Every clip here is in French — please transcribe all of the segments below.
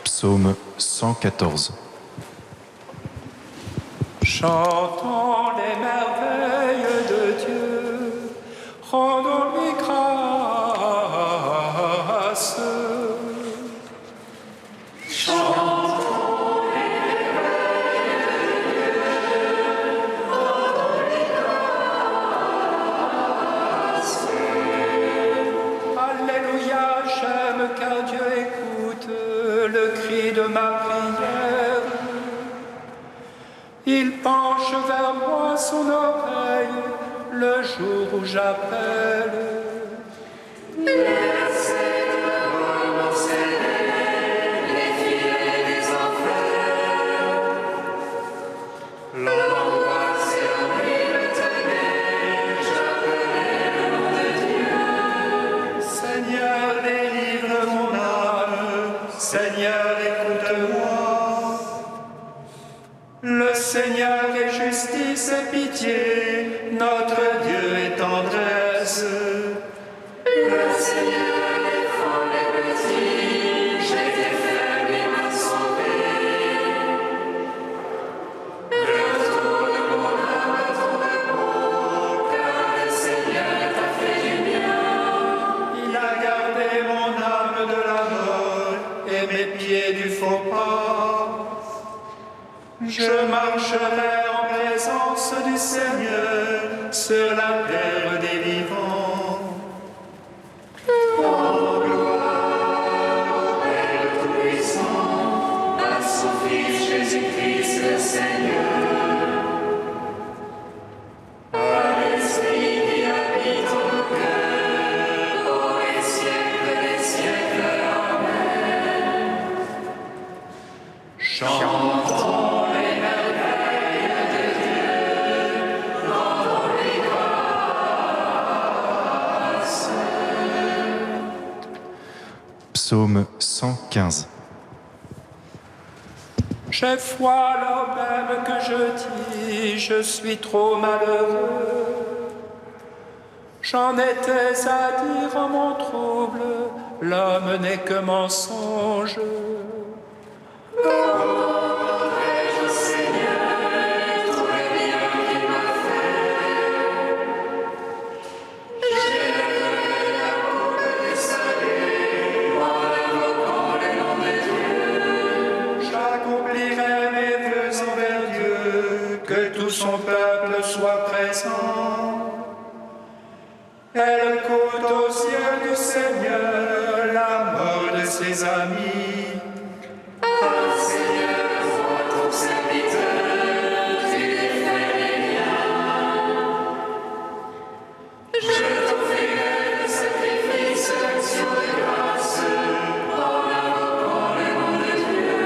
Psaume 114. Chantons les merveilles de Dieu, rendons-lui grâce. Chantons les merveilles de Dieu, rendons-lui grâce. Alléluia, j'aime car Dieu écoute le cri de ma prière. Il penche vers moi son oreille le jour où j'appelle. Laissez devant mon Seigneur les filets des enfers. L'angoisse et la nuit me tenaient, j'appelais le nom de Dieu. Seigneur, délivre mon âme. Seigneur, écoute-moi. Le Seigneur est justice et pitié, notre Dieu est tendresse. Le Seigneur défend les petits, j'ai été faible, il m'a sauvé. Retourne mon âme à ton repos, car le Seigneur t'a fait du bien. Il a gardé mon âme de la mort et mes pieds du faux pas. Je marcherai en présence du Seigneur sur la terre des vivants. Oh, gloire au Père Tout-Puissant, à son Fils Jésus-Christ le Seigneur. À l'Esprit qui habite en nos cœurs, pour les siècles des siècles. Amen. Chantons les merveilles de Dieu, rendons-lui grâce. Psaume 115. J'ai foi alors même que je dis, je suis trop malheureux. J'en étais à dire en mon trouble, l'homme n'est que mensonge. Rendrai-je au Seigneur tout le bien qu'il m'a fait. J'élèverai la coupe du salut en invoquant le nom de Dieu. J'accomplirai mes vœux envers Dieu, que tout son peuple soit présent. Elle coûte aux yeux du Seigneur la mort de ses amis. Seigneur, vois ton serviteur, tu défais les liens. Je t'offrirai le sacrifice d'action de grâce en invoquant le nom de Dieu.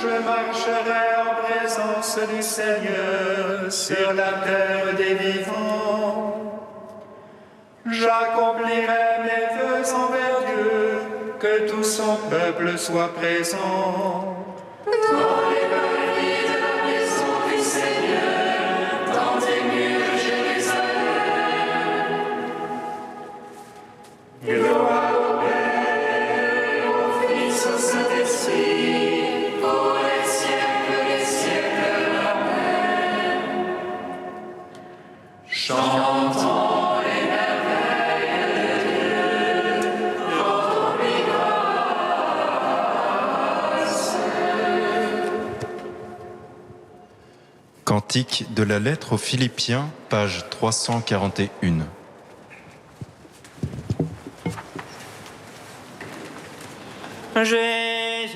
Je marcherai en présence présence du Seigneur sur la terre des vivants. J'accomplirai mes vœux envers Dieu, que tout son peuple soit présent. Dans les parvis de la maison du Seigneur, dans tes murs, Jérusalem. Gloire au Père, au Fils, au Saint-Esprit, pour les siècles des siècles. Amen. Chantons les merveilles de Dieu, rendons-lui grâce. Cantique de la lettre aux Philippiens, page 341. Jésus-Christ,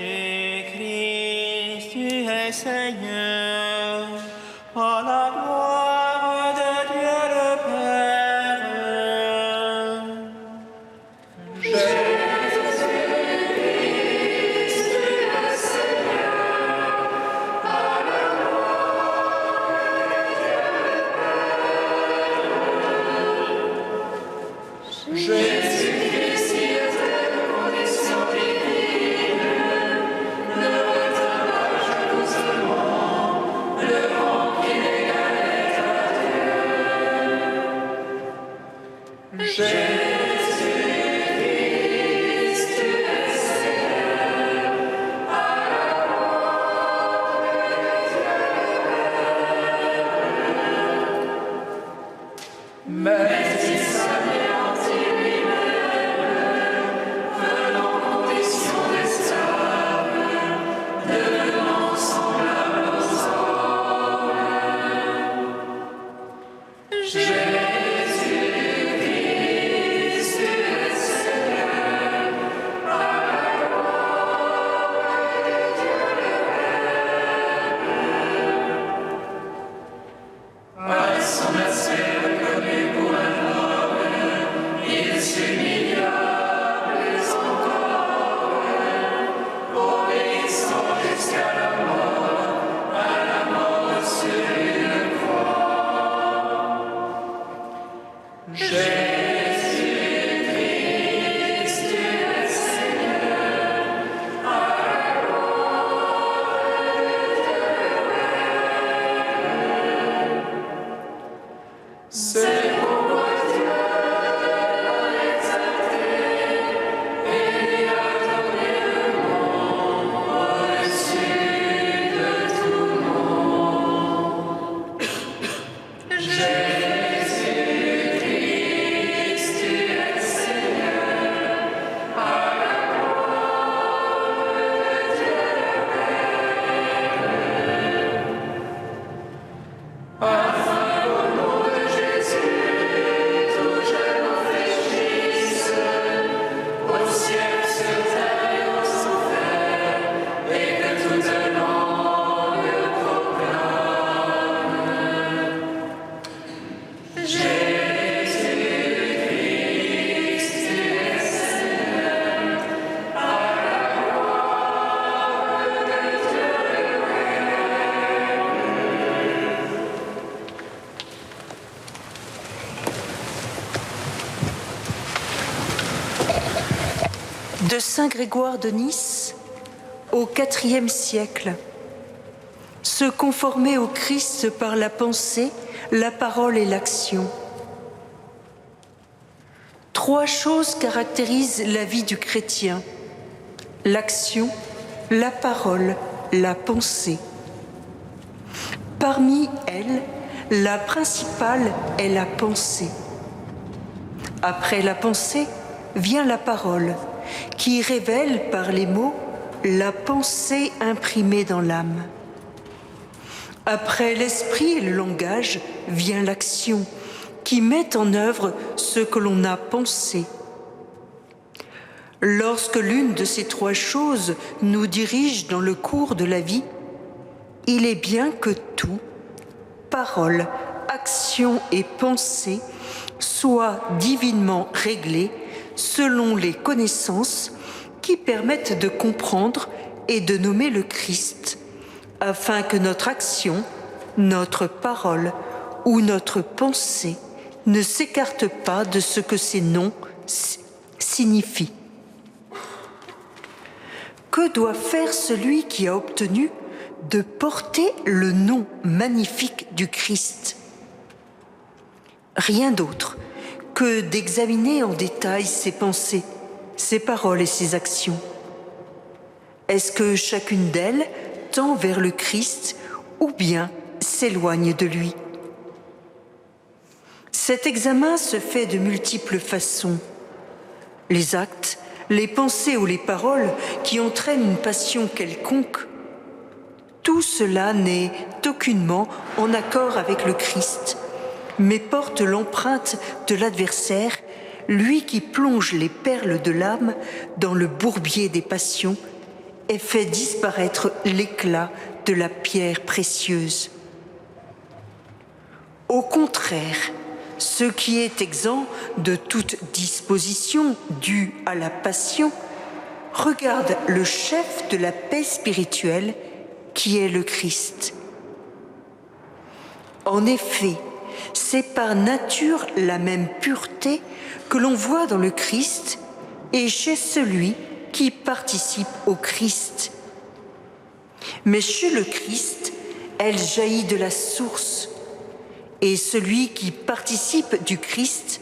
tu es Seigneur, à la gloire de Dieu le Père. Jésus-Christ, qui était de condition divine, ne retint pas jalousement le rang qui l'égalait à Dieu. Jésus-Christ, tu es Seigneur, à la gloire de Dieu le Père. Mais il s'anéantit lui-même, venant condition d'esclave, devenant semblable aux hommes. Jésus-Christ, tu es Seigneur, à la gloire de Dieu le Père. À son aspect reconnu pour un homme, il s'humilia plus encore, obéissant jusqu'à la mort sur une croix. Jésus-Christ, tu es Seigneur, à la gloire de Dieu le Père. C'est pourquoi Dieu l'a exalté et lui a donné le nom au-dessus de tout nom. Jésus-Christ, tu es Seigneur, à la gloire de Dieu le Père. Afin qu'au nom de Jésus, tout genou fléchisse, au ciel, sur terre et aux enfers, et que toute langue proclame. Jésus-Christ, tu es Seigneur, à la gloire de Dieu le De Saint Grégoire de Nice au IVe siècle. Se conformer au Christ par la pensée, la parole et l'action. Trois choses caractérisent la vie du chrétien: l'action, la parole, la pensée. Parmi elles, la principale est la pensée. Après la pensée vient la parole, qui révèle par les mots la pensée imprimée dans l'âme. Après l'esprit et le langage vient l'action, qui met en œuvre ce que l'on a pensé. Lorsque l'une de ces trois choses nous dirige dans le cours de la vie, il est bien que tout, parole, action et pensée, soit divinement réglé selon les connaissances qui permettent de comprendre et de nommer le Christ, afin que notre action, notre parole ou notre pensée ne s'écarte pas de ce que ces noms signifient. Que doit faire celui qui a obtenu de porter le nom magnifique du Christ? Rien d'autre que d'examiner en détail ses pensées, ses paroles et ses actions. Est-ce que chacune d'elles tend vers le Christ ou bien s'éloigne de lui? Cet examen se fait de multiples façons. Les actes, les pensées ou les paroles qui entraînent une passion quelconque, tout cela n'est aucunement en accord avec le Christ, mais porte l'empreinte de l'adversaire, lui qui plonge les perles de l'âme dans le bourbier des passions et fait disparaître l'éclat de la pierre précieuse. Au contraire, ce qui est exempt de toute disposition due à la passion regarde le chef de la paix spirituelle qui est le Christ. En effet, c'est par nature la même pureté que l'on voit dans le Christ et chez celui qui participe au Christ. Mais chez le Christ, elle jaillit de la source, et celui qui participe du Christ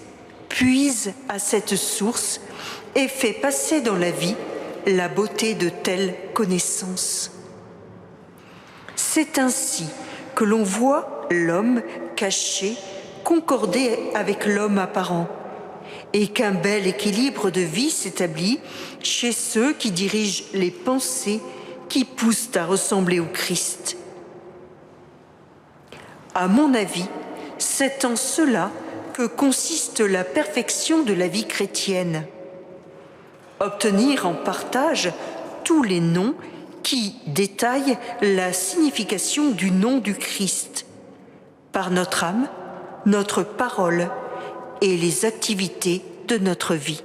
puise à cette source et fait passer dans la vie la beauté de telles connaissances. C'est ainsi que l'on voit l'homme caché concorder avec l'homme apparent, et qu'un bel équilibre de vie s'établit chez ceux qui dirigent les pensées qui poussent à ressembler au Christ. À mon avis, c'est en cela que consiste la perfection de la vie chrétienne. Obtenir en partage tous les noms qui détaillent la signification du nom du Christ, par notre âme, notre parole et les activités de notre vie.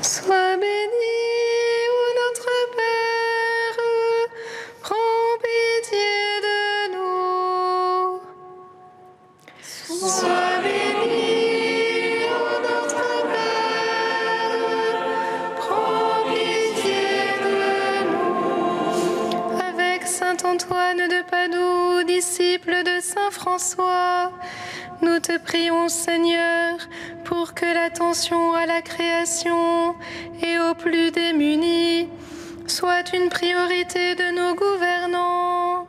Sois béni, ô notre Père, prends pitié de nous. Sois béni, ô notre Père, prends pitié de nous. Avec saint Antoine de Padoue, disciple de saint François, nous te prions, Seigneur, pour que l'attention à la création et aux plus démunis soit une priorité de nos gouvernants.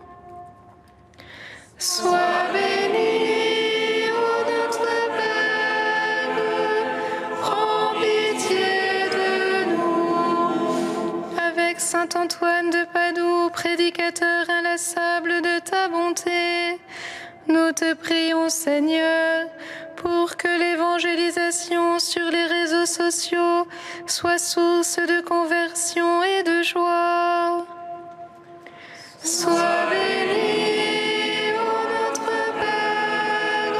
Sois béni, ô notre Père, prends pitié de nous. Avec saint Antoine de Padoue, prédicateur inlassable de ta bonté, nous te prions, Seigneur, pour que l'évangélisation sur les réseaux sociaux soit source de conversion et de joie. Sois béni, ô notre Père,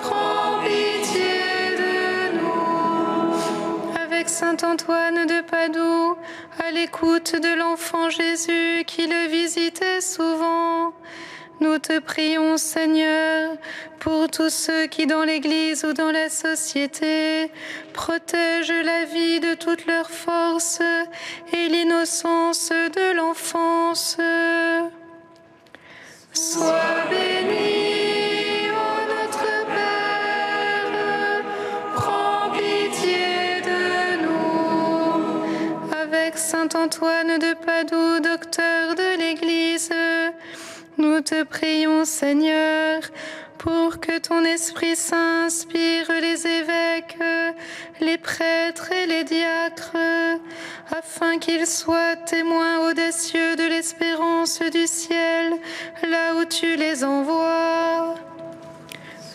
prends pitié de nous. Avec saint Antoine de Padoue, à l'écoute de l'enfant Jésus qui le visitait souvent, nous te prions, Seigneur, pour tous ceux qui, dans l'Église ou dans la société, protègent la vie de toute leur force et l'innocence de l'enfance. Sois béni, ô notre Père, prends pitié de nous. Avec saint Antoine de Padoue, docteur de l'Église, nous te prions, Seigneur, pour que ton Esprit Saint inspire les évêques, les prêtres et les diacres, afin qu'ils soient témoins audacieux de l'espérance du ciel, là où tu les envoies.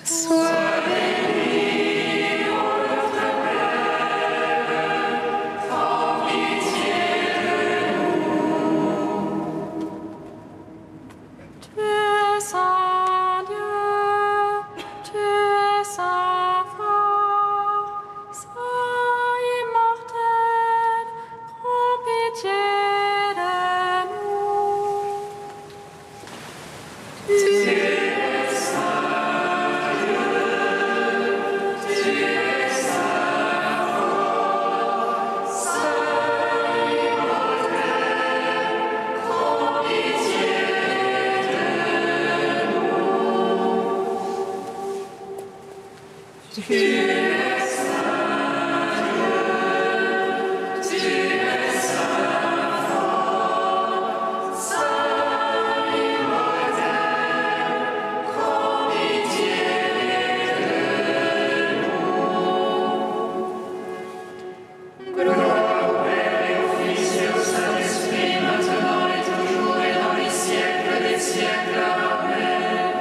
Sois béni, ô notre Père, prends pitié de nous. Tu es saint Dieu, tu es saint fort, saint immortel, prends pitié de nous. Tu es saint Dieu, tu es saint fort, saint immortel, prends pitié de nous. Tu es saint Dieu, tu es saint fort, saint immortel, prends pitié de nous. Gloire au Père et au Fils et au Saint-Esprit, maintenant et toujours et dans les siècles des siècles. Amen.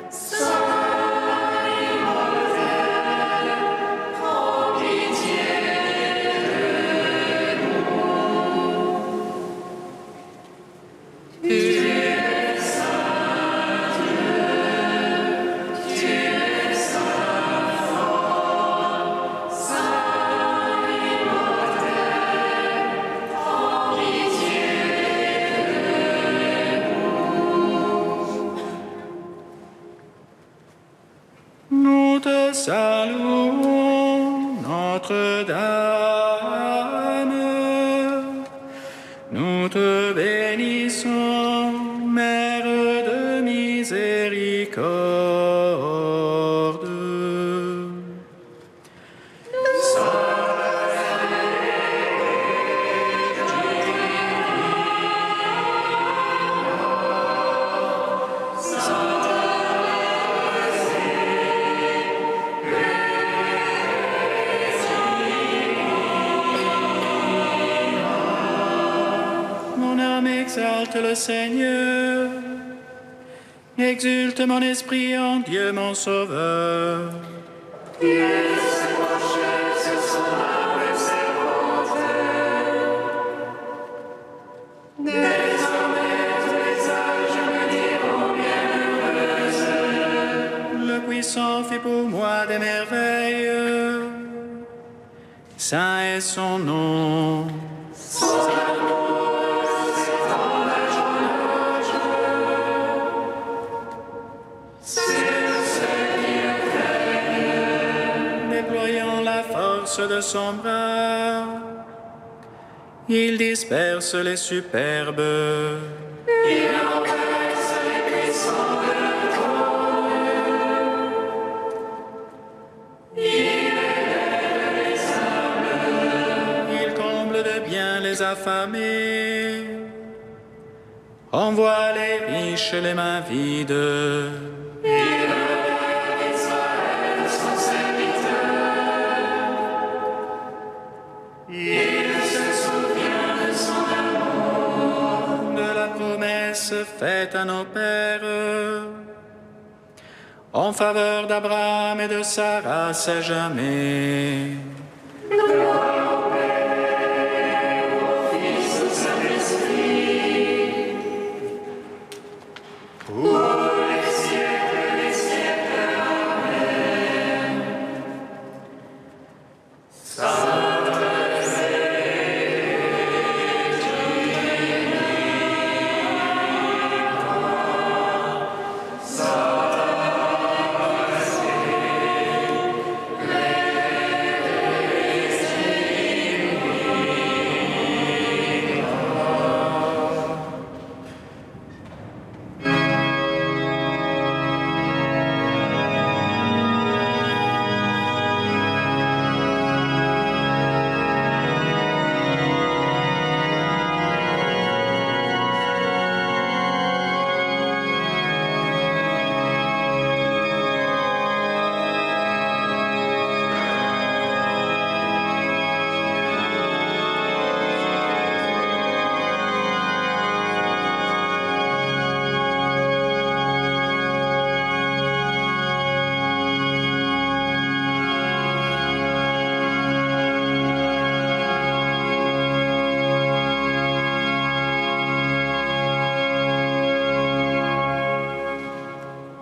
Saint immortel, prends pitié de nous. Tu es saint Dieu, tu es saint fort, saint immortel, prends pitié de nous. Nous te saluons, Notre-Dame. Nous te bénissons, Mère de miséricorde. Mon âme exalte le Seigneur, exulte mon esprit en Dieu mon Sauveur. Le puissant fait pour moi des merveilles. Saint est son nom. C'est force de son bras. Il disperse les superbes. Il encaisse les puissants de la trône. Il élève les humbles. Il comble de bien les affamés. Envoie les riches les mains vides. Il relève Israël son serviteur. Il se souvient de son amour, De la promesse faite à nos pères, en faveur d'Abraham et de Sarah, c'est jamais. Fils au Saint-Esprit. Pour les siècles des siècles. Amen.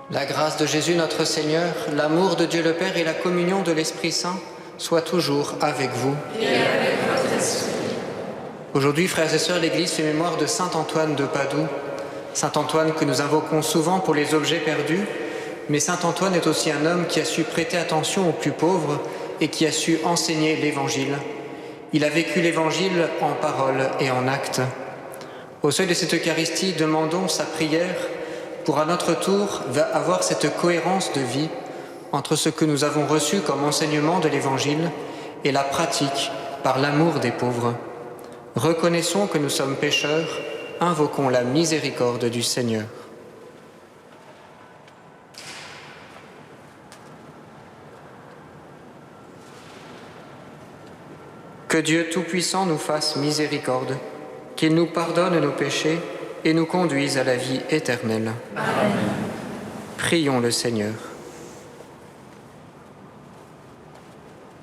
La grâce de Jésus notre Seigneur, l'amour de Dieu le Père et la communion de l'Esprit Saint soient toujours avec vous. Et avec votre esprit. Aujourd'hui, frères et sœurs, l'Église fait mémoire de Saint Antoine de Padoue. Saint Antoine que nous invoquons souvent pour les objets perdus, mais Saint Antoine est aussi un homme qui a su prêter attention aux plus pauvres et qui a su enseigner l'Évangile. Il a vécu l'Évangile en parole et en acte. Au seuil de cette Eucharistie, demandons sa prière pour à notre tour avoir cette cohérence de vie entre ce que nous avons reçu comme enseignement de l'Évangile et la pratique par l'amour des pauvres. Reconnaissons que nous sommes pécheurs, invoquons la miséricorde du Seigneur. Que Dieu Tout-Puissant nous fasse miséricorde, qu'il nous pardonne nos péchés et nous conduise à la vie éternelle. Amen. Prions le Seigneur.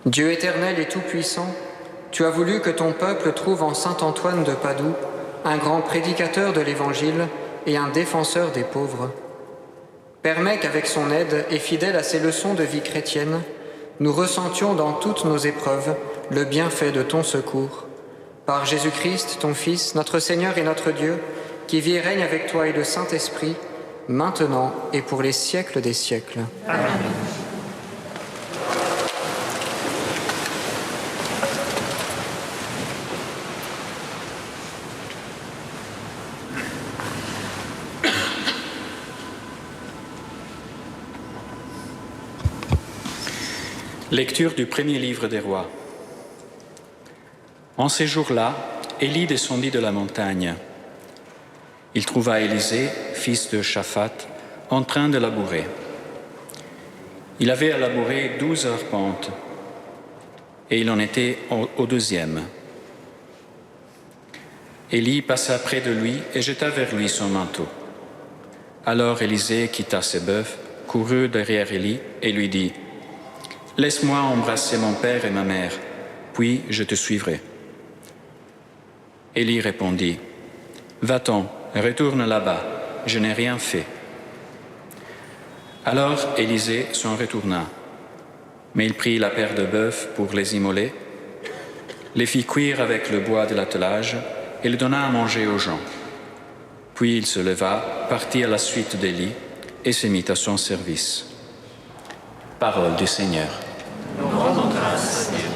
Dieu éternel et tout-puissant, tu as voulu que ton peuple trouve en saint Antoine de Padoue un grand prédicateur de l'Évangile et un défenseur des pauvres. Permets qu'avec son aide et fidèle à ses leçons de vie chrétienne, nous ressentions dans toutes nos épreuves le bienfait de ton secours. Par Jésus-Christ, ton Fils, notre Seigneur et notre Dieu, qui vit et règne avec toi et le Saint-Esprit, maintenant et pour les siècles des siècles. Amen. Lecture du premier livre des rois. En ces jours-là, Élie descendit de la montagne. Il trouva Élisée, fils de Shaphat, en train de labourer. Il avait à labourer 12 arpentes, et il en était au 2e. Élie passa près de lui et jeta vers lui son manteau. Alors Élisée quitta ses bœufs, courut derrière Élie et lui dit : « Laisse-moi embrasser mon père et ma mère, puis je te suivrai. » Élie répondit : « Va-t'en, retourne là-bas, je n'ai rien fait. » Alors Élisée s'en retourna, mais il prit la paire de bœufs pour les immoler, les fit cuire avec le bois de l'attelage et le donna à manger aux gens. Puis il se leva, partit à la suite d'Élie et se mit à son service. Parole du Seigneur. Nous rendons grâce à Dieu.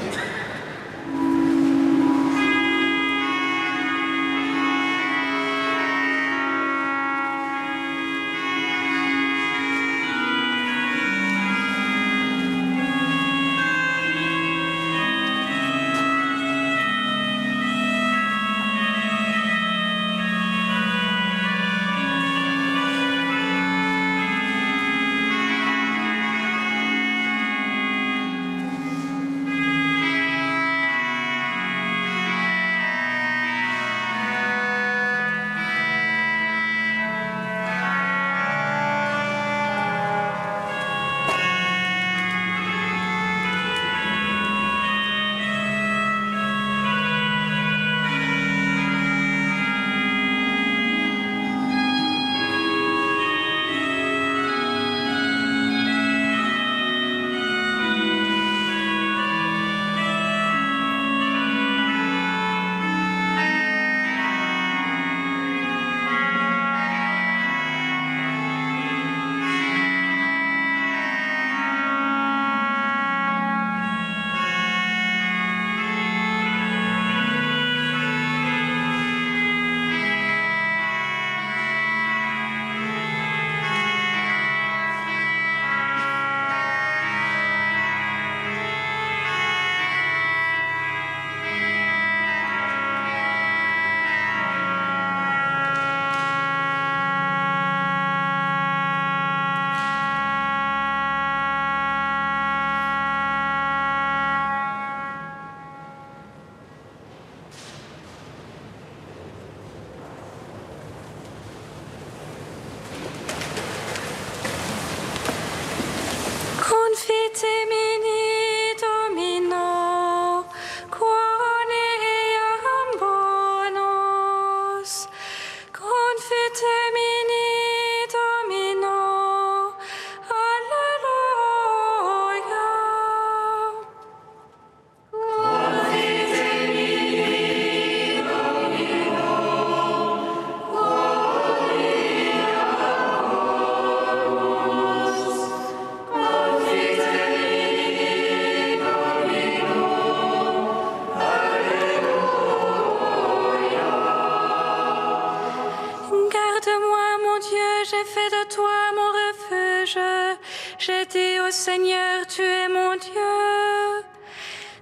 j'ai dit au Seigneur, tu es mon Dieu.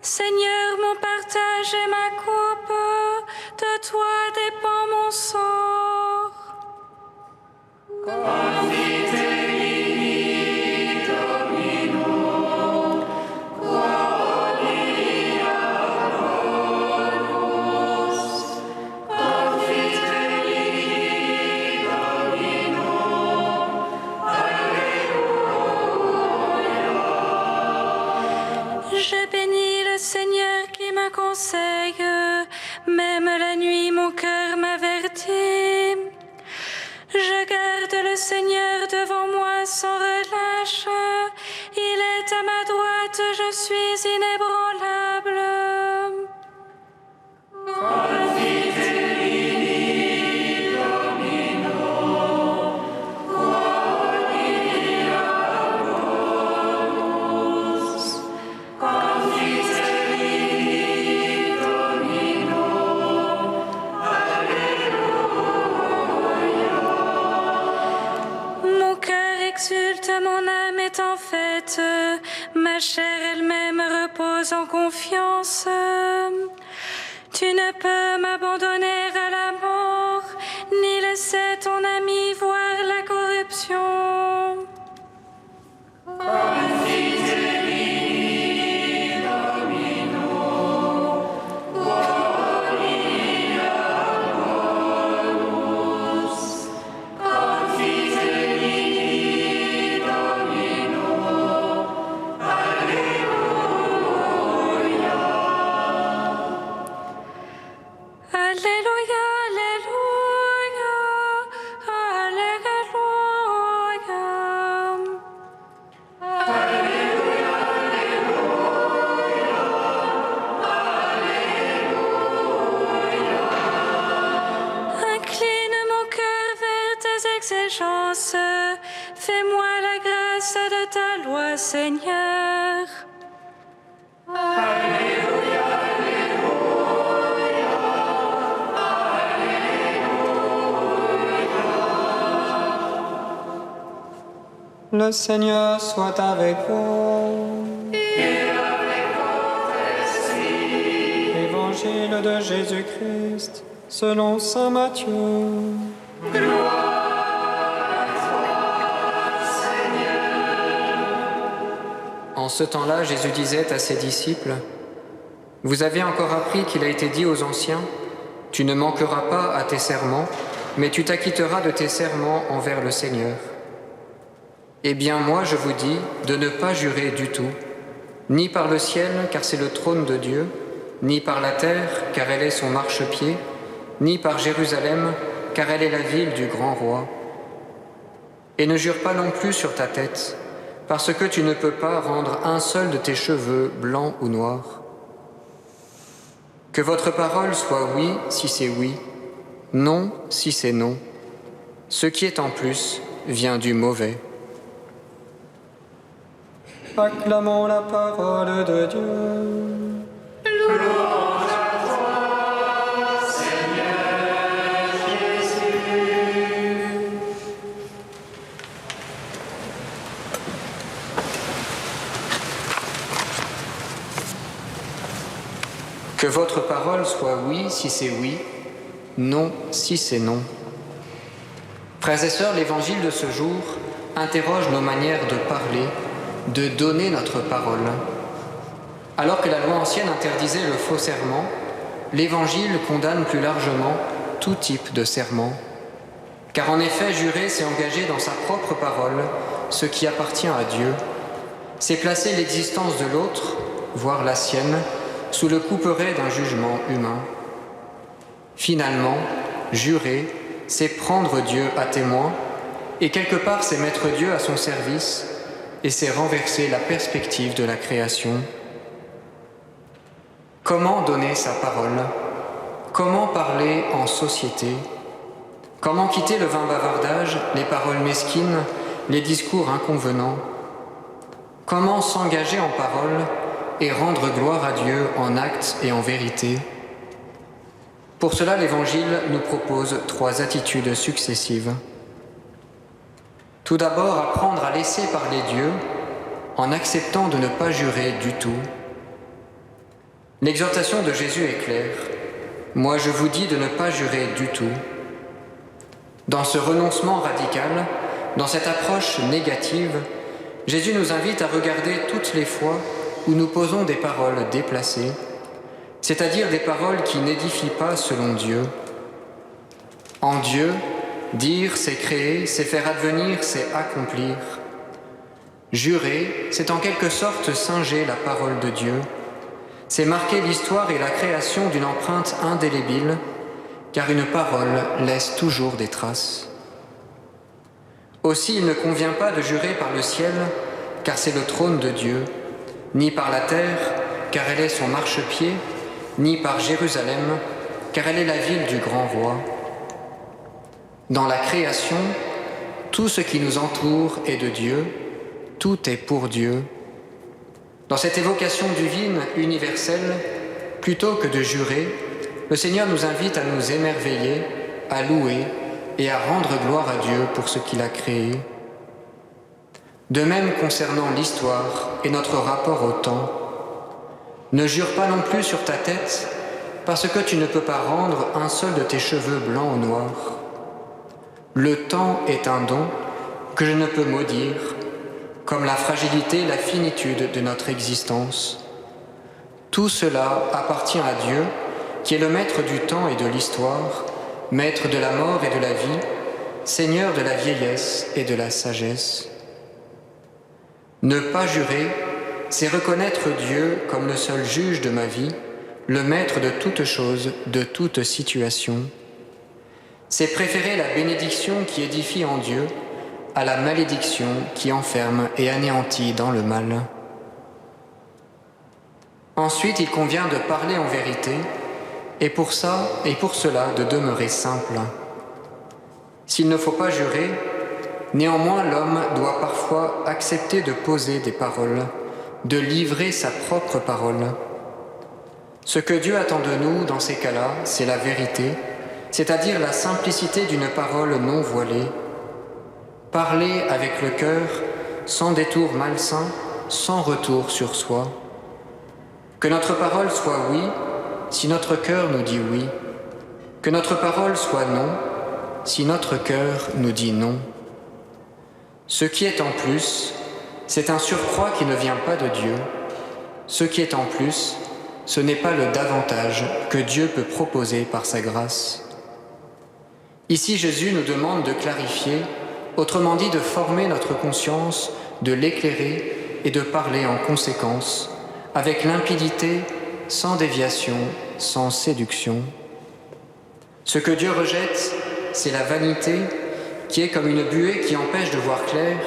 Seigneur, mon partage et ma coupe, de toi dépend mon sort. Je bénis le Seigneur qui me conseille, même la nuit mon cœur m'avertit. Je garde le Seigneur devant moi sans relâche, il est à ma droite, je suis inébranlable. Mon cœur exulte, mon âme est en fête, ma chair elle-même repose en confiance. Tu ne peux m'abandonner à la mort, ni laisser ton ami voir la corruption. Alléluia, Alléluia, Alléluia. Incline mon cœur vers tes exigences, fais-moi la grâce de ta loi, Seigneur. Le Seigneur soit avec vous. Et avec votre esprit. Évangile de Jésus-Christ selon saint Matthieu. En ce temps-là, Jésus disait à ses disciples, « Vous avez encore appris qu'il a été dit aux anciens, « Tu ne manqueras pas à tes serments, mais tu t'acquitteras de tes serments envers le Seigneur. » Eh bien, moi, je vous dis de ne pas jurer du tout, ni par le ciel, car c'est le trône de Dieu, ni par la terre, car elle est son marchepied, ni par Jérusalem, car elle est la ville du grand roi. Et ne jure pas non plus sur ta tête, parce que tu ne peux pas rendre un seul de tes cheveux blanc ou noir. Que votre parole soit oui si c'est oui, non si c'est non. Ce qui est en plus vient du mauvais. Acclamons la parole de Dieu. Louange à toi, Seigneur Jésus. Que votre parole soit oui si c'est oui, non si c'est non. Frères et sœurs, l'évangile de ce jour interroge nos manières de parler, de donner notre parole. Alors que la loi ancienne interdisait le faux serment, l'Évangile condamne plus largement tout type de serment. Car en effet, jurer, c'est engager dans sa propre parole ce qui appartient à Dieu. C'est placer l'existence de l'autre, voire la sienne, sous le couperet d'un jugement humain. Finalement, jurer, c'est prendre Dieu à témoin, et quelque part c'est mettre Dieu à son service, et c'est renverser la perspective de la création. Comment donner sa parole? Comment parler en société? Comment quitter le vain bavardage, les paroles mesquines, les discours inconvenants? Comment s'engager en parole et rendre gloire à Dieu en actes et en vérité? Pour cela, l'Évangile nous propose 3 attitudes successives. Tout d'abord, apprendre à laisser parler Dieu en acceptant de ne pas jurer du tout. L'exhortation de Jésus est claire. Moi, je vous dis de ne pas jurer du tout. Dans ce renoncement radical, dans cette approche négative, Jésus nous invite à regarder toutes les fois où nous posons des paroles déplacées, c'est-à-dire des paroles qui n'édifient pas selon Dieu. En Dieu, dire, c'est créer, c'est faire advenir, c'est accomplir. Jurer, c'est en quelque sorte singer la parole de Dieu. C'est marquer l'histoire et la création d'une empreinte indélébile, car une parole laisse toujours des traces. Aussi, il ne convient pas de jurer par le ciel, car c'est le trône de Dieu, ni par la terre, car elle est son marchepied, ni par Jérusalem, car elle est la ville du grand roi. Dans la création, tout ce qui nous entoure est de Dieu, tout est pour Dieu. Dans cette évocation divine universelle, plutôt que de jurer, le Seigneur nous invite à nous émerveiller, à louer et à rendre gloire à Dieu pour ce qu'il a créé. De même concernant l'histoire et notre rapport au temps, ne jure pas non plus sur ta tête, parce que tu ne peux pas rendre un seul de tes cheveux blancs ou noirs. Le temps est un don que je ne peux maudire, comme la fragilité, la finitude de notre existence. Tout cela appartient à Dieu, qui est le maître du temps et de l'histoire, maître de la mort et de la vie, Seigneur de la vieillesse et de la sagesse. Ne pas jurer, c'est reconnaître Dieu comme le seul juge de ma vie, le maître de toute chose, de toute situation. C'est préférer la bénédiction qui édifie en Dieu à la malédiction qui enferme et anéantit dans le mal. Ensuite, il convient de parler en vérité, et pour cela de demeurer simple. S'il ne faut pas jurer, néanmoins l'homme doit parfois accepter de poser des paroles, de livrer sa propre parole. Ce que Dieu attend de nous dans ces cas-là, c'est la vérité, c'est-à-dire la simplicité d'une parole non voilée. Parler avec le cœur, sans détour malsain, sans retour sur soi. Que notre parole soit oui, si notre cœur nous dit oui. Que notre parole soit non, si notre cœur nous dit non. Ce qui est en plus, c'est un surcroît qui ne vient pas de Dieu. Ce qui est en plus, ce n'est pas le davantage que Dieu peut proposer par sa grâce. Ici, Jésus nous demande de clarifier, autrement dit de former notre conscience, de l'éclairer et de parler en conséquence, avec limpidité, sans déviation, sans séduction. Ce que Dieu rejette, c'est la vanité, qui est comme une buée qui empêche de voir clair,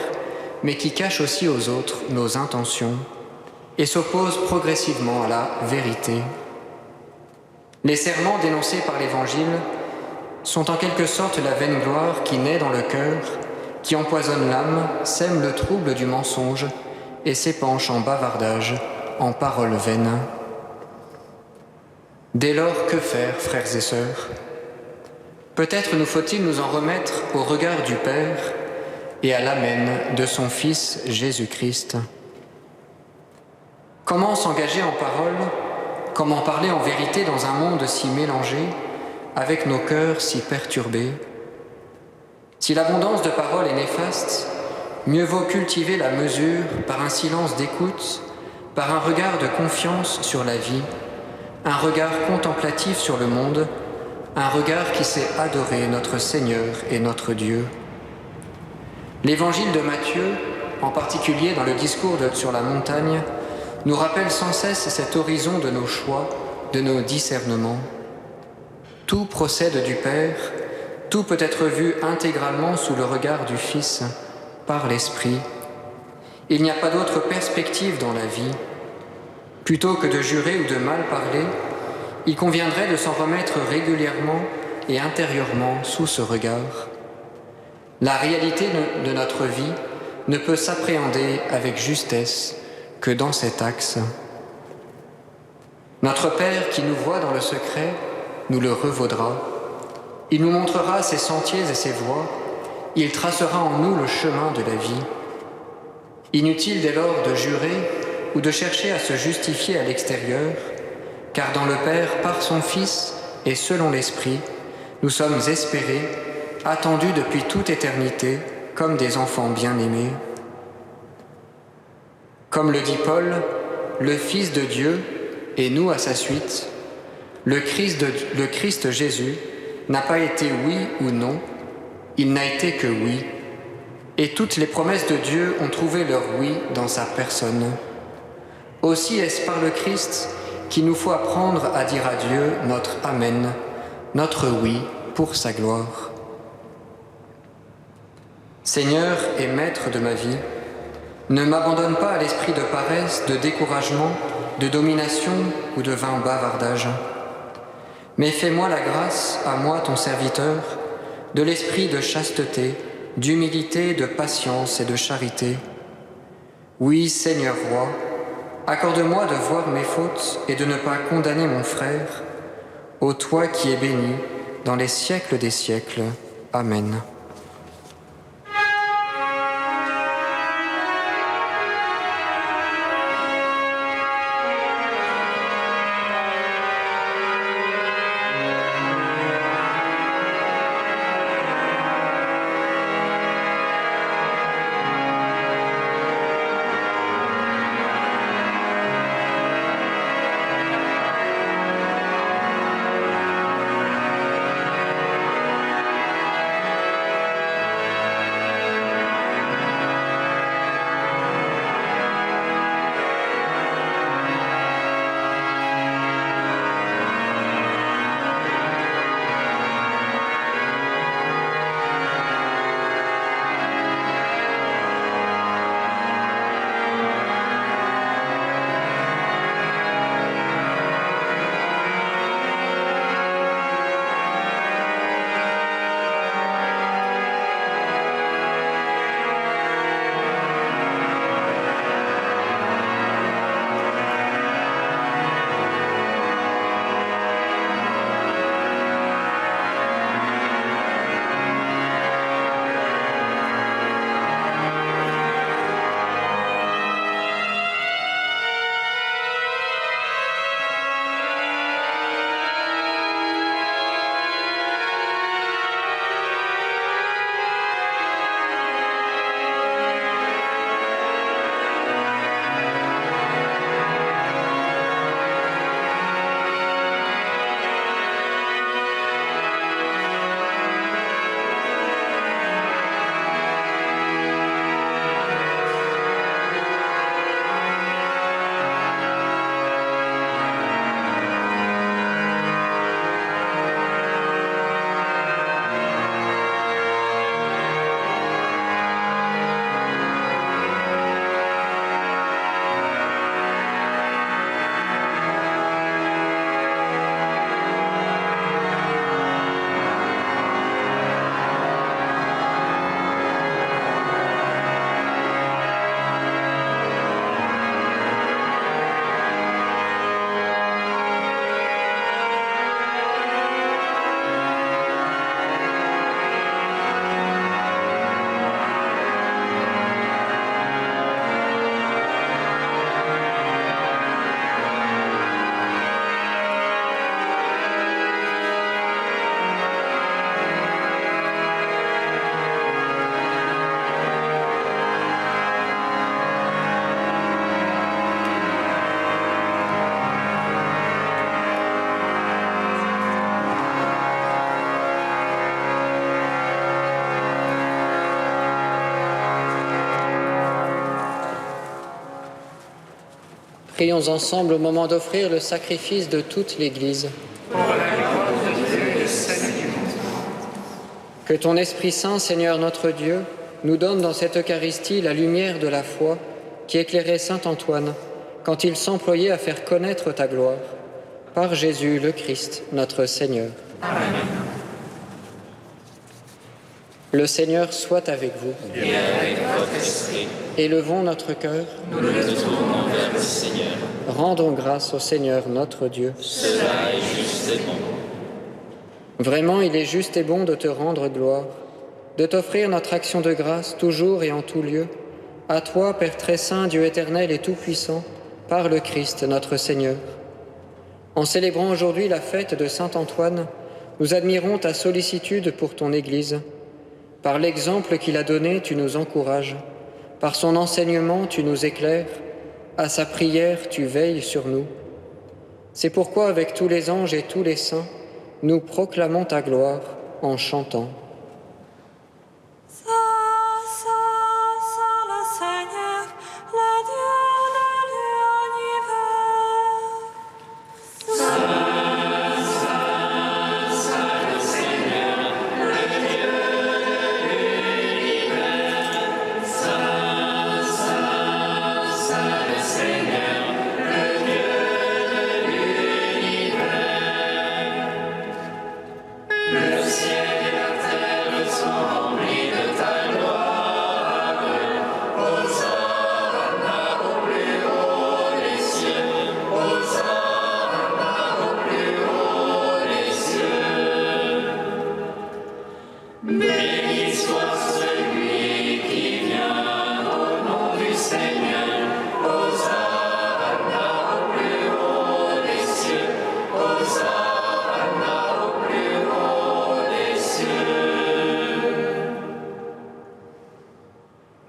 mais qui cache aussi aux autres nos intentions, et s'oppose progressivement à la vérité. Les serments dénoncés par l'Évangile sont en quelque sorte la vaine gloire qui naît dans le cœur, qui empoisonne l'âme, sème le trouble du mensonge et s'épanche en bavardage, en paroles vaines. Dès lors, que faire, frères et sœurs ? Peut-être nous faut-il nous en remettre au regard du Père et à l'amen de son Fils Jésus-Christ. Comment s'engager en parole ? Comment parler en vérité dans un monde si mélangé, avec nos cœurs si perturbés ? Si l'abondance de paroles est néfaste, mieux vaut cultiver la mesure par un silence d'écoute, par un regard de confiance sur la vie, un regard contemplatif sur le monde, un regard qui sait adorer notre Seigneur et notre Dieu. L'évangile de Matthieu, en particulier dans le discours sur la montagne, nous rappelle sans cesse cet horizon de nos choix, de nos discernements. Tout procède du Père, tout peut être vu intégralement sous le regard du Fils, par l'Esprit. Il n'y a pas d'autre perspective dans la vie. Plutôt que de jurer ou de mal parler, il conviendrait de s'en remettre régulièrement et intérieurement sous ce regard. La réalité de notre vie ne peut s'appréhender avec justesse que dans cet axe. Notre Père qui nous voit dans le secret nous le revaudra. Il nous montrera ses sentiers et ses voies. Il tracera en nous le chemin de la vie. Inutile dès lors de jurer ou de chercher à se justifier à l'extérieur, car dans le Père, par son Fils et selon l'Esprit, nous sommes espérés, attendus depuis toute éternité, comme des enfants bien-aimés. Comme le dit Paul, le Fils de Dieu, et nous à sa suite, le Christ Jésus, n'a pas été oui ou non, il n'a été que oui. Et toutes les promesses de Dieu ont trouvé leur oui dans sa personne. Aussi est-ce par le Christ qu'il nous faut apprendre à dire à Dieu notre Amen, notre oui pour sa gloire. Seigneur et Maître de ma vie, ne m'abandonne pas à l'esprit de paresse, de découragement, de domination ou de vain bavardage. Mais fais-moi la grâce, à moi ton serviteur, de l'esprit de chasteté, d'humilité, de patience et de charité. Oui, Seigneur Roi, accorde-moi de voir mes fautes et de ne pas condamner mon frère, ô toi qui es béni dans les siècles des siècles. Amen. Prions ensemble au moment d'offrir le sacrifice de toute l'Église. Pour la gloire de Dieu et le salut du monde. Que ton Esprit Saint, Seigneur notre Dieu, nous donne dans cette Eucharistie la lumière de la foi qui éclairait saint Antoine quand il s'employait à faire connaître ta gloire. Par Jésus le Christ, notre Seigneur. Amen. Le Seigneur soit avec vous. Et avec votre esprit, Élevons notre cœur. nous le tournons vers le Seigneur. Rendons grâce au Seigneur notre Dieu. Cela est juste et bon. Vraiment, il est juste et bon de te rendre gloire, de t'offrir notre action de grâce toujours et en tout lieu, À toi, Père très saint, Dieu éternel et tout-puissant, par le Christ notre Seigneur. En célébrant aujourd'hui la fête de Saint Antoine, nous admirons ta sollicitude pour ton Église. Par l'exemple qu'il a donné, tu nous encourages. Par son enseignement, tu nous éclaires. À sa prière, tu veilles sur nous. C'est pourquoi, avec tous les anges et tous les saints, nous proclamons ta gloire en chantant.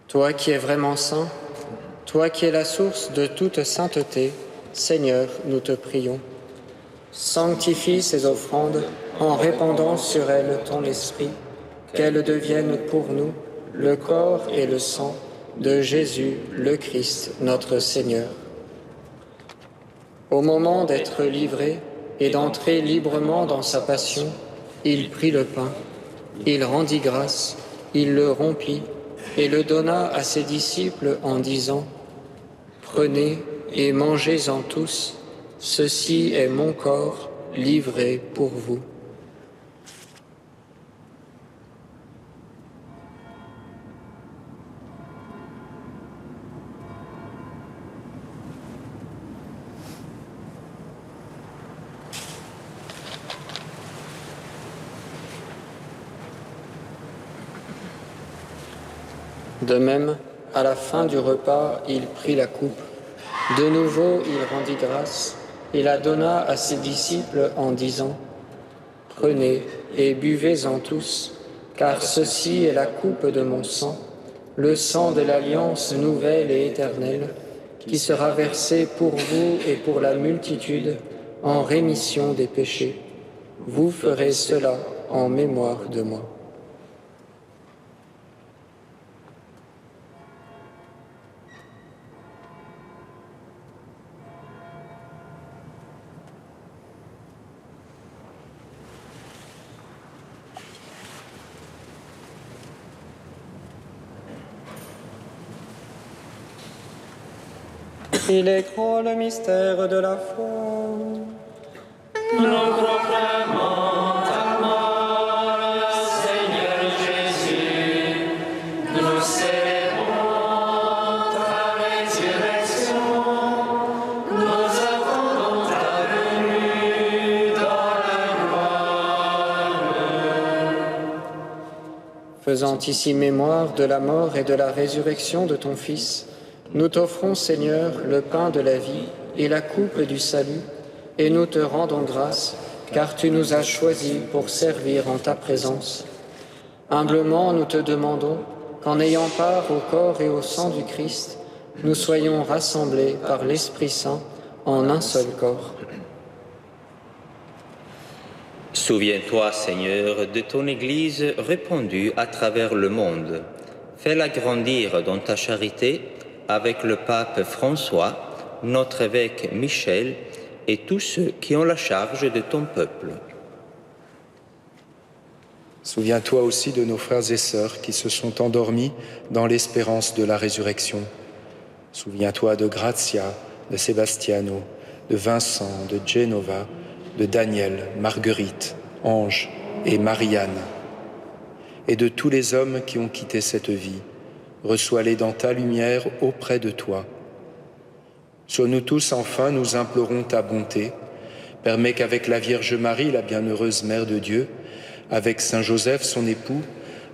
Toi qui es vraiment saint, toi qui es la source de toute sainteté, Seigneur, nous te prions. Sanctifie ces offrandes en répandant sur elles ton esprit, qu'elles deviennent pour nous le corps et le sang de Jésus, le Christ, notre Seigneur. Au moment d'être livré et d'entrer librement dans sa passion, il prit le pain, il rendit grâce, il le rompit, et le donna à ses disciples en disant : « Prenez et mangez-en tous, ceci est mon corps livré pour vous. » De même, à la fin du repas, il prit la coupe. De nouveau, il rendit grâce et la donna à ses disciples en disant : « Prenez et buvez-en tous, car ceci est la coupe de mon sang, le sang de l'alliance nouvelle et éternelle, qui sera versé pour vous et pour la multitude en rémission des péchés. Vous ferez cela en mémoire de moi. » Il est grand le mystère de la foi. Nous proclamons ta mort, Seigneur Jésus. Nous célébrons ta résurrection. Nous attendons ta venue dans la gloire. Faisant ici mémoire de la mort et de la résurrection de ton Fils, nous t'offrons, Seigneur, le pain de la vie et la coupe du salut, et nous te rendons grâce, car tu nous as choisis pour servir en ta présence. Humblement, nous te demandons qu'en ayant part au corps et au sang du Christ, nous soyons rassemblés par l'Esprit Saint en un seul corps. Souviens-toi, Seigneur, de ton Église répandue à travers le monde. Fais-la grandir dans ta charité avec le pape François, notre évêque Michel et tous ceux qui ont la charge de ton peuple. Souviens-toi aussi de nos frères et sœurs qui se sont endormis dans l'espérance de la résurrection. Souviens-toi de Grazia, de Sebastiano, de Vincent, de Genova, de Daniel, Marguerite, Ange et Marianne, et de tous les hommes qui ont quitté cette vie. Reçois-les dans ta lumière auprès de toi. Sur nous tous, enfin, nous implorons ta bonté. Permets qu'avec la Vierge Marie, la bienheureuse Mère de Dieu, avec Saint Joseph, son époux,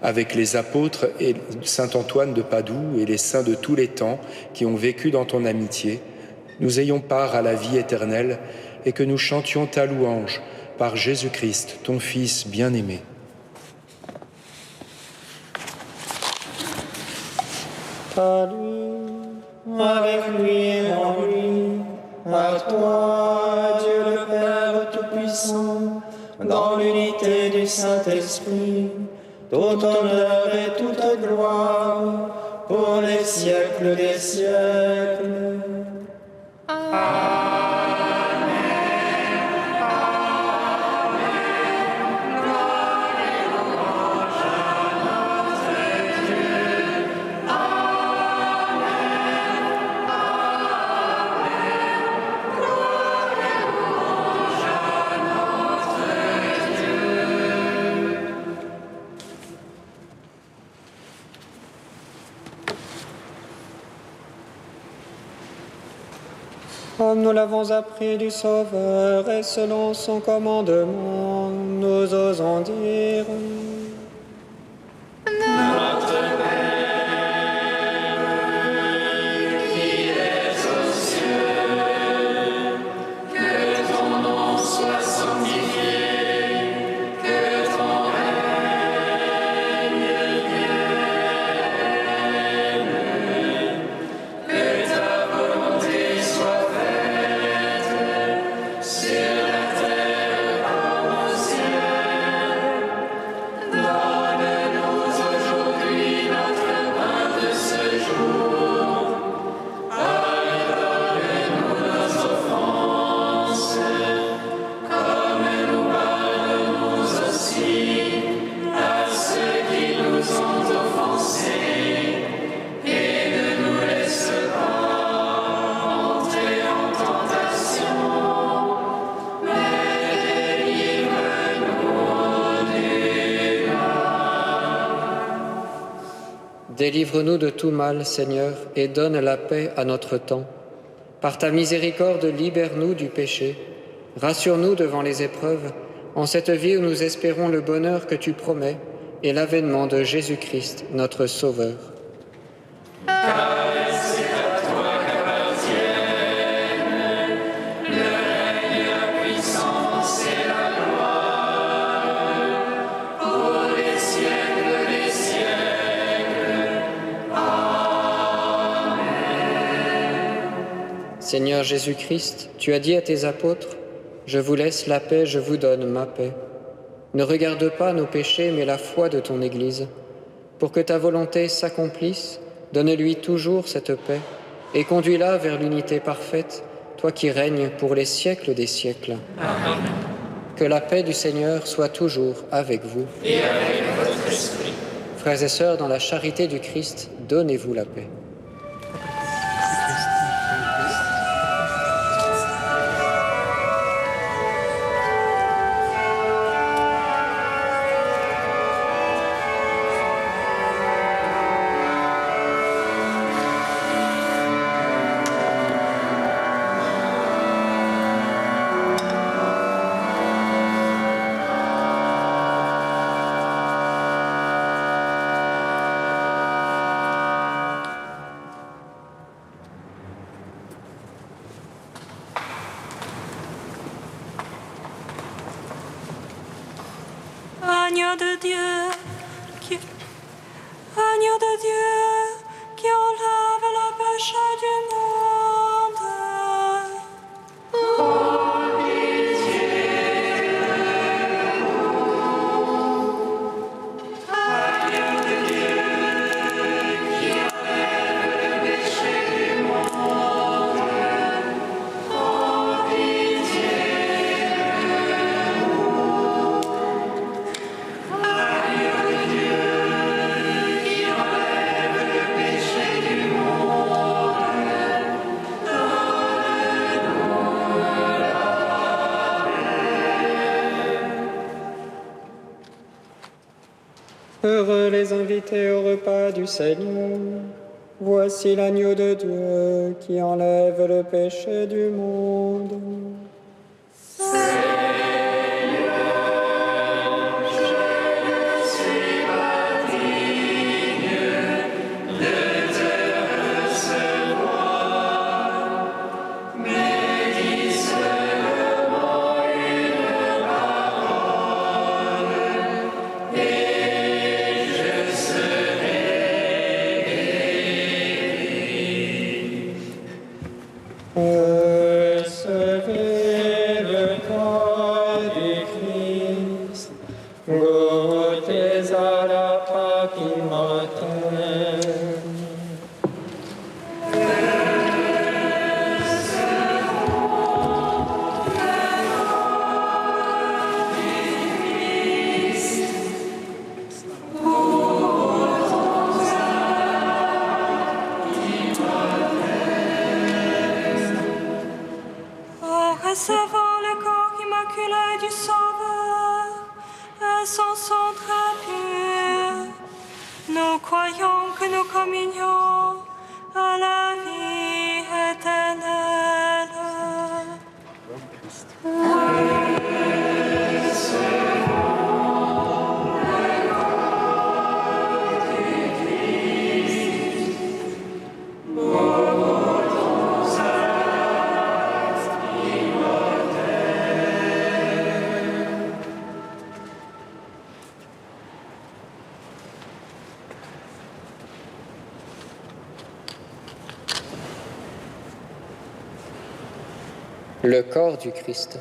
avec les apôtres et saint Antoine de Padoue et les saints de tous les temps qui ont vécu dans ton amitié, nous ayons part à la vie éternelle et que nous chantions ta louange par Jésus-Christ, ton Fils bien-aimé. À lui, avec lui et en lui, à toi, Dieu le Père Tout-Puissant, dans l'unité du Saint-Esprit, tout honneur et toute gloire, pour les siècles des siècles. Comme nous l'avons appris du Sauveur et selon son commandement, nous osons dire: Délivre-nous de tout mal, Seigneur, et donne la paix à notre temps. Par ta miséricorde, libère-nous du péché. Rassure-nous devant les épreuves, en cette vie où nous espérons le bonheur que tu promets et l'avènement de Jésus-Christ, notre Sauveur. Seigneur Jésus-Christ, tu as dit à tes apôtres: « Je vous laisse la paix, je vous donne ma paix. » Ne regarde pas nos péchés, mais la foi de ton Église. Pour que ta volonté s'accomplisse, donne-lui toujours cette paix et conduis-la vers l'unité parfaite, toi qui règnes pour les siècles des siècles. Amen. Que la paix du Seigneur soit toujours avec vous. Et avec votre esprit. Frères et sœurs, dans la charité du Christ, donnez-vous la paix. Agneau de Dieu, qui enlève le péché du monde. Oh, pitié de nous. Agneau de Dieu, qui enlève le péché du monde. Oh, pitié de nous. Agneau de Dieu, qui enlève le péché du monde, donne-nous la paix. Heureux les invités au repas du Seigneur. Voici l'agneau de Dieu qui enlève le péché du monde. Seigneur, je ne suis pas Recevez le corps du Christ, goûtez à la Pâque immortelle. Recevant le corps immaculé du Sauveur et son sang très pur, nous croyons que nous communions à la vie éternelle. Le corps du Christ.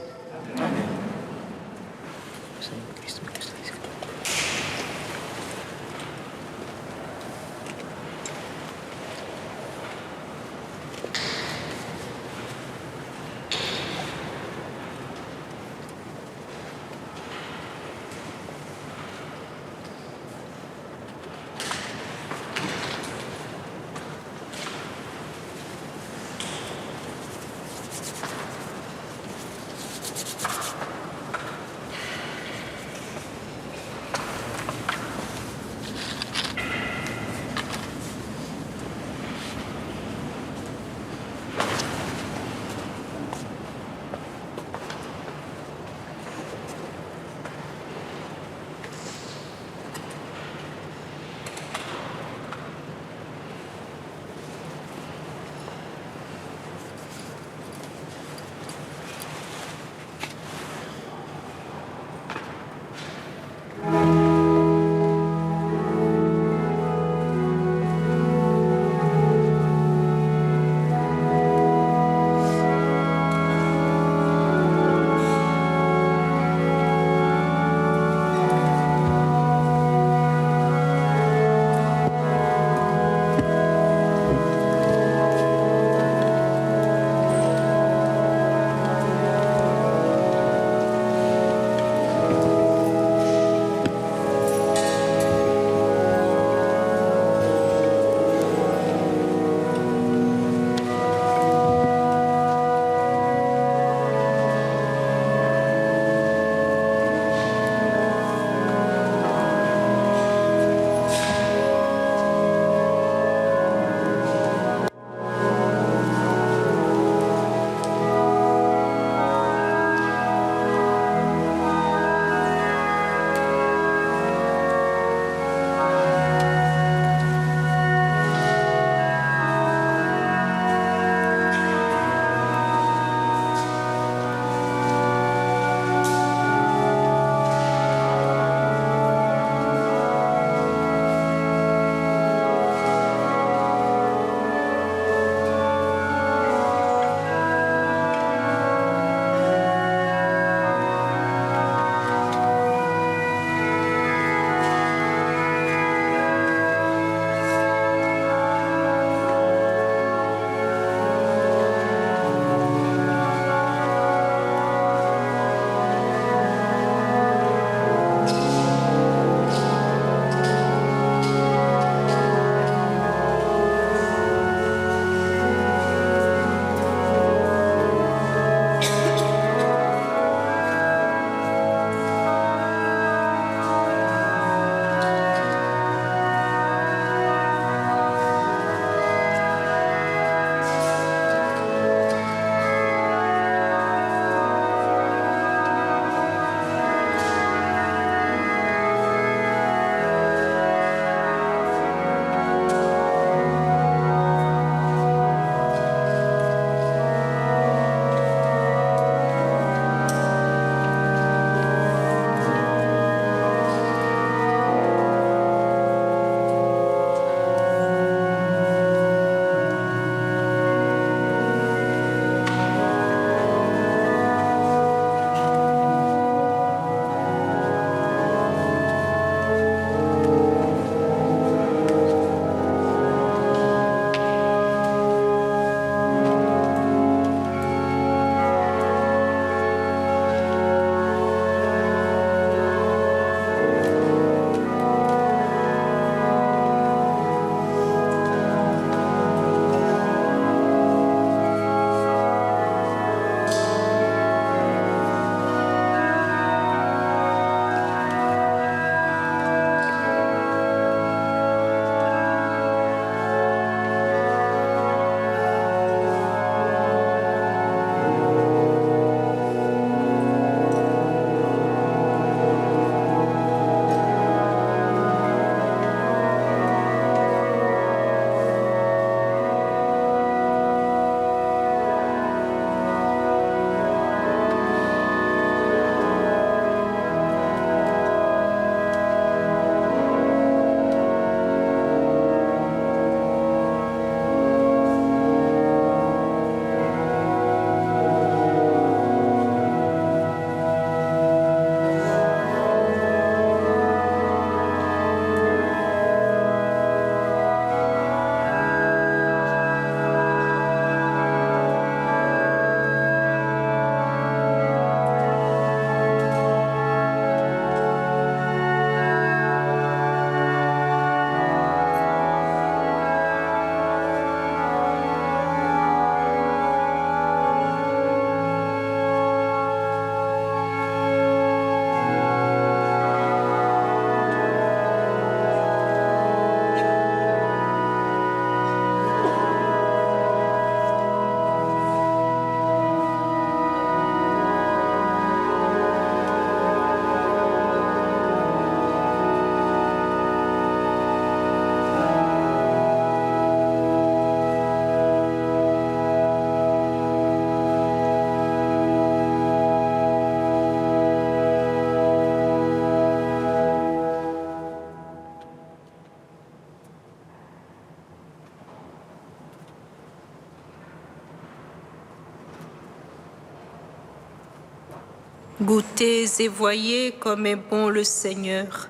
Goûtez et voyez comme est bon le Seigneur.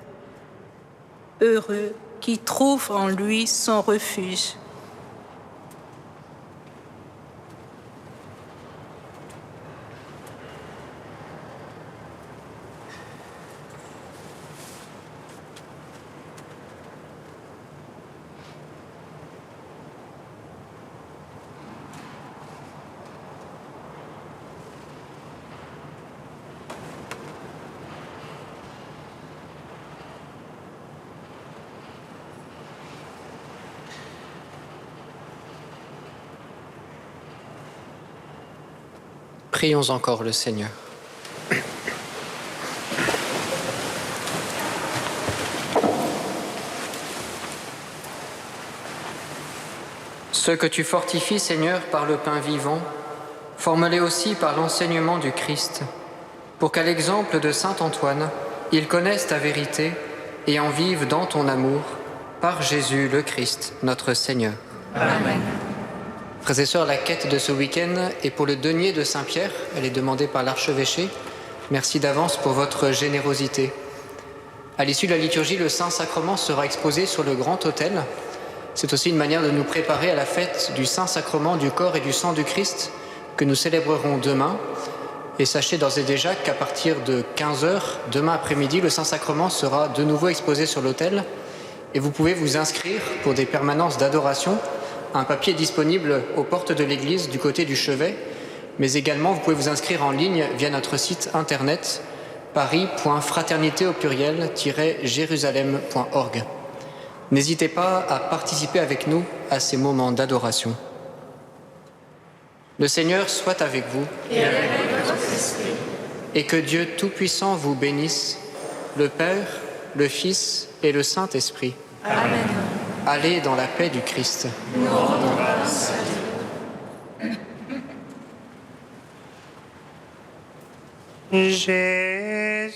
Heureux qui trouve en lui son refuge. Prions encore le Seigneur. Ceux que tu fortifies, Seigneur, par le pain vivant, forme-les aussi par l'enseignement du Christ, pour qu'à l'exemple de saint Antoine, ils connaissent ta vérité et en vivent dans ton amour, par Jésus le Christ, notre Seigneur. Amen. Frères et sœurs, la quête de ce week-end est pour le denier de Saint-Pierre. Elle est demandée par l'archevêché. Merci d'avance pour votre générosité. À l'issue de la liturgie, le Saint-Sacrement sera exposé sur le grand autel. C'est aussi une manière de nous préparer à la fête du Saint-Sacrement du corps et du sang du Christ que nous célébrerons demain. Et sachez d'ores et déjà qu'à partir de 15h, demain après-midi, le Saint-Sacrement sera de nouveau exposé sur l'autel. Et vous pouvez vous inscrire pour des permanences d'adoration. Un papier disponible aux portes de l'église du côté du chevet, mais également vous pouvez vous inscrire en ligne via notre site internet paris.fraternité-jérusalem.org. N'hésitez pas à participer avec nous à ces moments d'adoration. Le Seigneur soit avec vous Et avec votre esprit. Et que Dieu Tout-Puissant vous bénisse, le Père, le Fils et le Saint-Esprit. Amen. Allez dans la paix du Christ. Nous rendons grâce à Dieu. Jésus,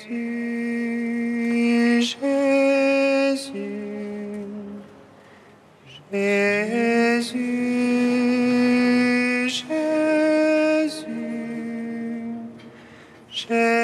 Jésus, Jésus, Jésus, Jésus.